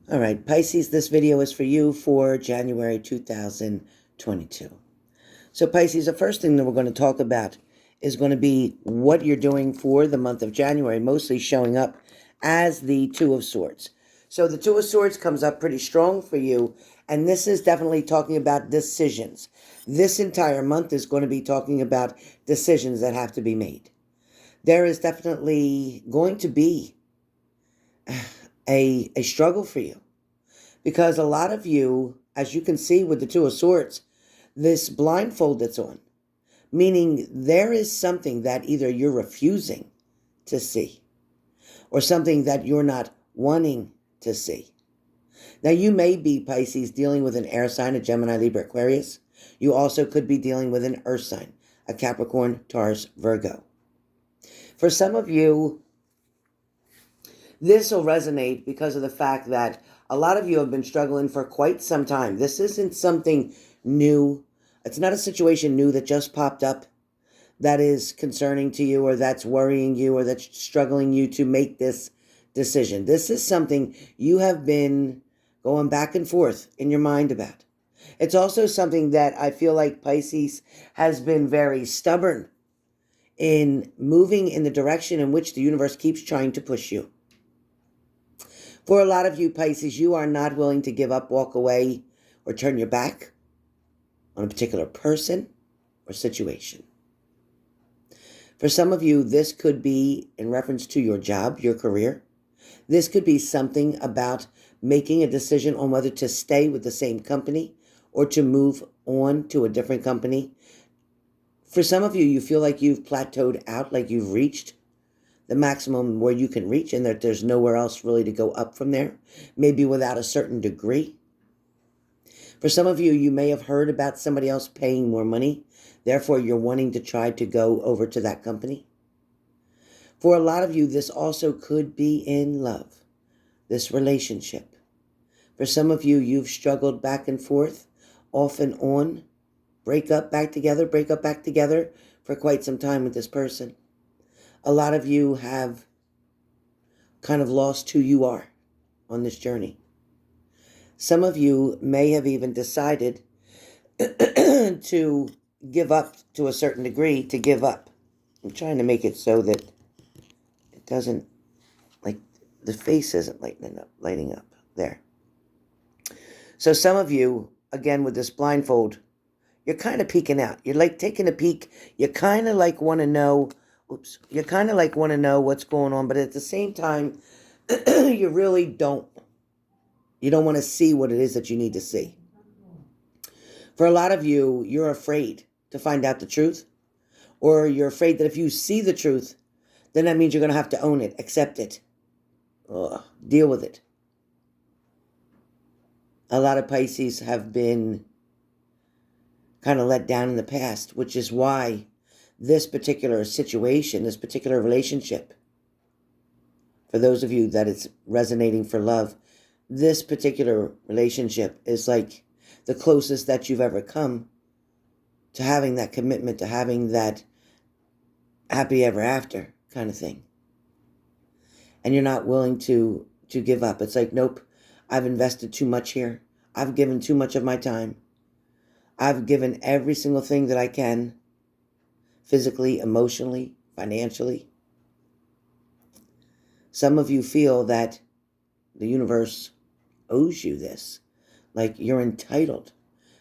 All right, Pisces, this video is for you for January 2022. So Pisces, the first thing that we're going to talk about is going to be what you're doing for the month of January, mostly showing up as the Two of Swords. So the Two of Swords comes up pretty strong for you, and this is definitely talking about decisions. This entire month is going to be talking about decisions that have to be made. There is definitely going to be a struggle for you. Because a lot of you, as you can see with the Two of Swords, this blindfold that's on, meaning there is something that either you're refusing to see or something that you're not wanting to see. Now, you may be, Pisces, dealing with an air sign, a Gemini, Libra, Aquarius. You also could be dealing with an earth sign, a Capricorn, Taurus, Virgo. For some of you, this will resonate because of the fact that a lot of you have been struggling for quite some time. This isn't something new. It's not a situation new that just popped up that is concerning to you or that's worrying you or that's struggling you to make this decision. This is something you have been going back and forth in your mind about. It's also something that I feel like Pisces has been very stubborn in moving in the direction in which the universe keeps trying to push you. For a lot of you, Pisces, you are not willing to give up, walk away, or turn your back on a particular person or situation. For some of you, this could be in reference to your job, your career. This could be something about making a decision on whether to stay with the same company or to move on to a different company. For some of you, you feel like you've plateaued out, like you've reached the maximum where you can reach and that there's nowhere else really to go up from there, maybe without a certain degree. For some of you, you may have heard about somebody else paying more money. Therefore, you're wanting to try to go over to that company. For a lot of you, this also could be in love, this relationship. For some of you, you've struggled back and forth, off and on, break up, back together for quite some time with this person. A lot of you have kind of lost who you are on this journey. Some of you may have even decided to give up to a certain degree, to give up. I'm trying to make it so that it doesn't, like, the face isn't lighting up there. So some of you, again, with this blindfold, you're kind of peeking out. You're like taking a peek. You kind of like want to know, you kind of like want to know what's going on, but at the same time, you really don't. You don't want to see what it is that you need to see. For a lot of you, you're afraid to find out the truth, or you're afraid that if you see the truth, then that means you're going to have to own it, accept it, deal with it. A lot of Pisces have been kind of let down in the past, which is why this particular situation, this particular relationship, for those of you that it's resonating for love, this particular relationship is like the closest that you've ever come to having that commitment, to having that happy ever after kind of thing. And you're not willing to give up. It's like, nope, I've invested too much here. I've given too much of my time. I've given every single thing that I can, physically, emotionally, financially. Some of you feel that the universe owes you this. Like you're entitled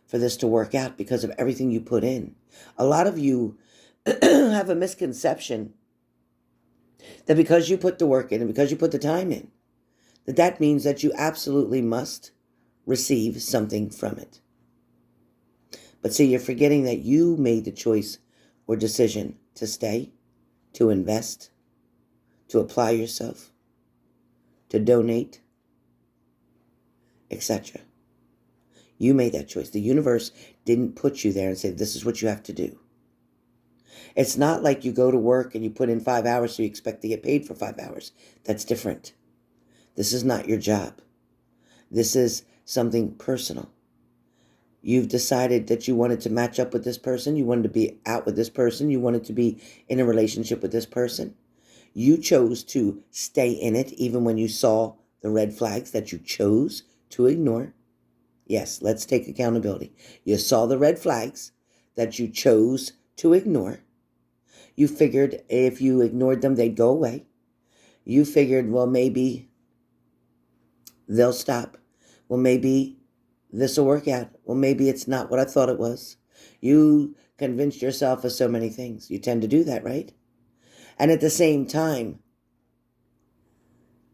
for this to work out because of everything you put in. A lot of you have a misconception that because you put the work in and because you put the time in, that means that you absolutely must receive something from it. But see, you're forgetting that you made the choice or decision to stay, to invest, to apply yourself, to donate, etc. You made that choice. The universe didn't put you there and say, this is what you have to do. It's not like you go to work and you put in 5 hours so you expect to get paid for 5 hours. That's different. This is not your job. This is something personal. You've decided that you wanted to match up with this person. You wanted to be out with this person. You wanted to be in a relationship with this person. You chose to stay in it even when you saw the red flags that you chose to ignore. Yes, let's take accountability. You saw the red flags that you chose to ignore. You figured if you ignored them, they'd go away. You figured, well, maybe they'll stop. Well, maybe this will work out. Well, maybe it's not what I thought it was. You convinced yourself of so many things. You tend to do that, right? And at the same time,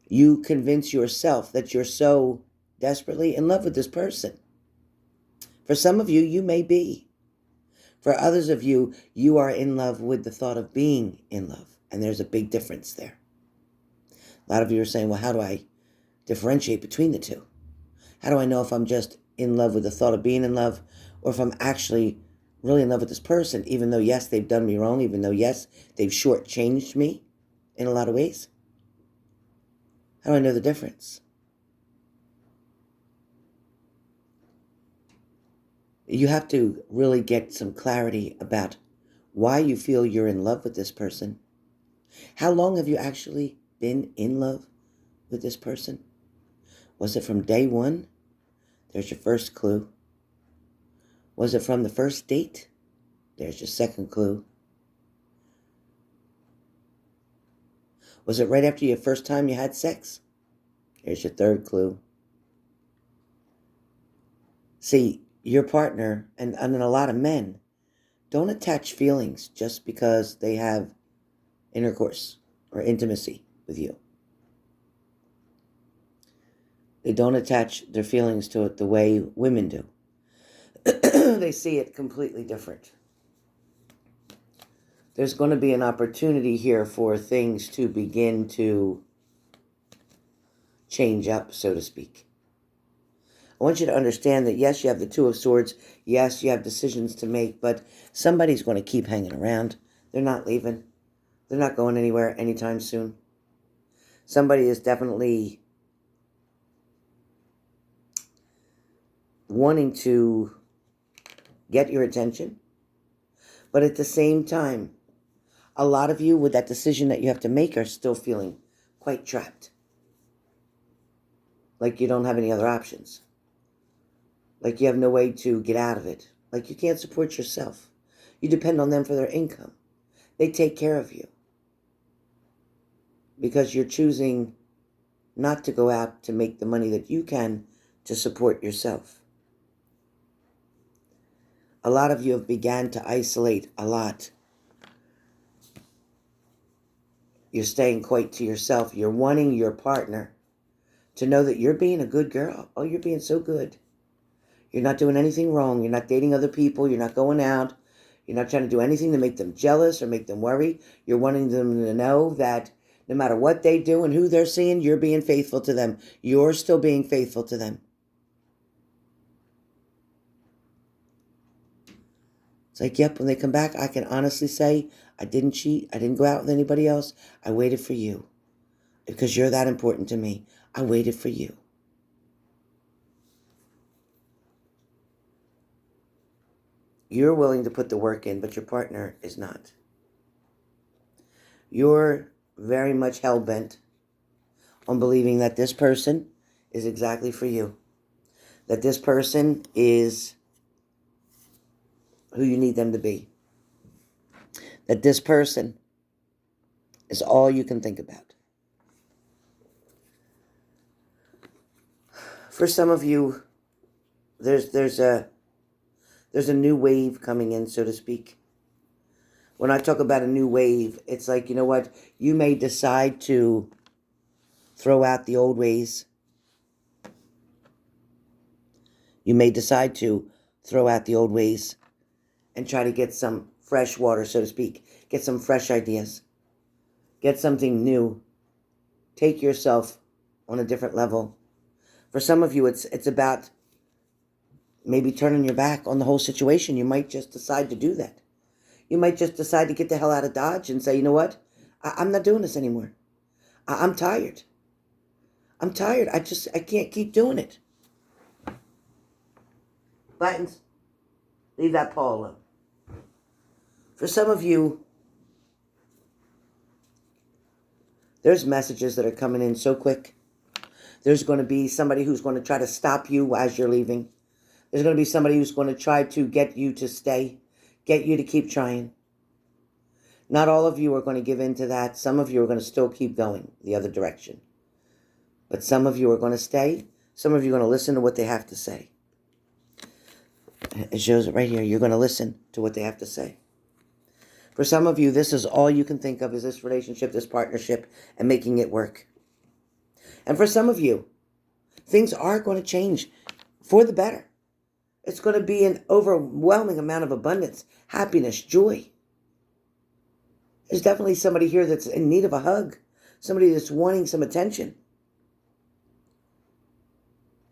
you convince yourself that you're so desperately in love with this person. For some of you, you may be. For others of you, you are in love with the thought of being in love. And there's a big difference there. A lot of you are saying, well, how do I differentiate between the two? How do I know if I'm just in love with the thought of being in love or if I'm actually really in love with this person, even though, yes, they've done me wrong, even though, yes, they've shortchanged me in a lot of ways? How do I know the difference? You have to really get some clarity about why you feel you're in love with this person. How long have you actually been in love with this person? Was it from day one? There's your first clue. Was it from the first date? There's your second clue. Was it right after your first time you had sex? There's your third clue. See, your partner, and a lot of men, don't attach feelings just because they have intercourse or intimacy with you. They don't attach their feelings to it the way women do. They see it completely different. There's going to be an opportunity here for things to begin to change up, so to speak. I want you to understand that, yes, you have the Two of Swords. Yes, you have decisions to make, but somebody's going to keep hanging around. They're not leaving. They're not going anywhere anytime soon. Somebody is definitely wanting to get your attention, but at the same time, a lot of you with that decision that you have to make are still feeling quite trapped. Like you don't have any other options. Like you have no way to get out of it. Like you can't support yourself. You depend on them for their income. They take care of you. Because you're choosing not to go out to make the money that you can to support yourself. A lot of you have begun to isolate a lot. You're staying quite to yourself. You're wanting your partner to know that you're being a good girl. Oh, you're being so good. You're not doing anything wrong. You're not dating other people. You're not going out. You're not trying to do anything to make them jealous or make them worry. You're wanting them to know that no matter what they do and who they're seeing, you're being faithful to them. You're still being faithful to them. It's like, yep, when they come back, I can honestly say, I didn't cheat. I didn't go out with anybody else. I waited for you. Because you're that important to me. I waited for you. You're willing to put the work in, but your partner is not. You're very much hell-bent on believing that this person is exactly for you. That this person is who you need them to be. That this person is all you can think about. For some of you, there's a new wave coming in, so to speak. When I talk about a new wave, it's like, you know what? You may decide to throw out the old ways. You may decide to throw out the old ways and try to get some fresh water, so to speak. Get some fresh ideas. Get something new. Take yourself on a different level. For some of you, it's about maybe turning your back on the whole situation. You might just decide to do that. You might just decide to get the hell out of Dodge and say, you know what? I'm not doing this anymore. I'm tired. I'm tired. I can't keep doing it. Buttons, leave that paw alone. For some of you, there's messages that are coming in so quick. There's going to be somebody who's going to try to stop you as you're leaving. There's going to be somebody who's going to try to get you to stay, get you to keep trying. Not all of you are going to give in to that. Some of you are going to still keep going the other direction. But some of you are going to stay. Some of you are going to listen to what they have to say. It shows it right here. You're going to listen to what they have to say. For some of you, this is all you can think of is this relationship, this partnership, and making it work. And for some of you, things are going to change for the better. It's going to be an overwhelming amount of abundance, happiness, joy. There's definitely somebody here that's in need of a hug. Somebody that's wanting some attention.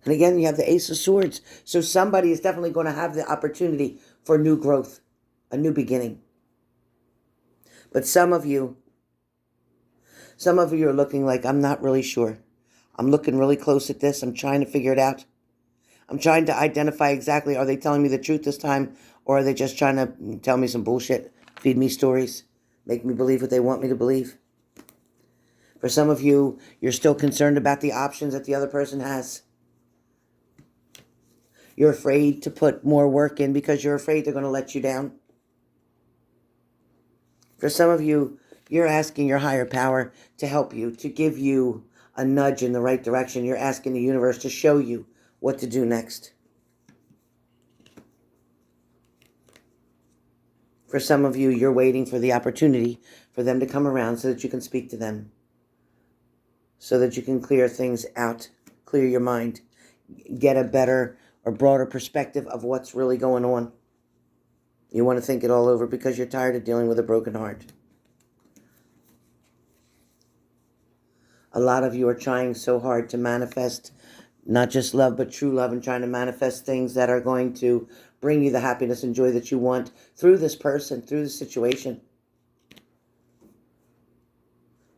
And again, you have the Ace of Swords. So somebody is definitely going to have the opportunity for new growth, a new beginning. But some of you are looking like, I'm not really sure. I'm looking really close at this. I'm trying to figure it out. I'm trying to identify exactly, are they telling me the truth this time? Or are they just trying to tell me some bullshit, feed me stories, make me believe what they want me to believe? For some of you, you're still concerned about the options that the other person has. You're afraid to put more work in because you're afraid they're going to let you down. For some of you, you're asking your higher power to help you, to give you a nudge in the right direction. You're asking the universe to show you what to do next. For some of you, you're waiting for the opportunity for them to come around so that you can speak to them. So that you can clear things out, clear your mind, get a better or broader perspective of what's really going on. You want to think it all over because you're tired of dealing with a broken heart. A lot of you are trying so hard to manifest not just love, but true love, and trying to manifest things that are going to bring you the happiness and joy that you want through this person, through the situation.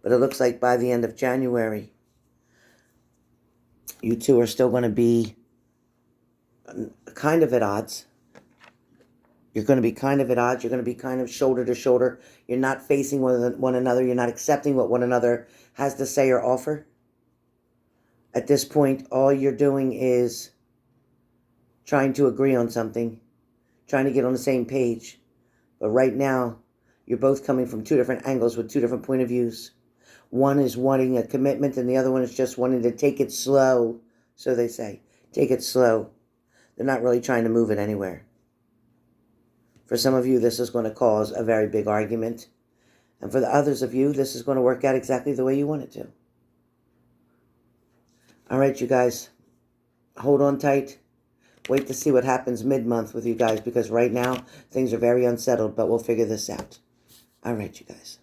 But it looks like by the end of January, you two are still going to be kind of at odds. You're going to be kind of at odds. You're going to be kind of shoulder to shoulder. You're not facing one another. You're not accepting what one another has to say or offer. At this point, all you're doing is trying to agree on something, trying to get on the same page. But right now, you're both coming from two different angles with two different point of views. One is wanting a commitment, and the other one is just wanting to take it slow. So they say, take it slow. They're not really trying to move it anywhere. For some of you, this is going to cause a very big argument. And for the others of you, this is going to work out exactly the way you want it to. All right, you guys, hold on tight. Wait to see what happens mid-month with you guys, because right now, things are very unsettled, but we'll figure this out. All right, you guys.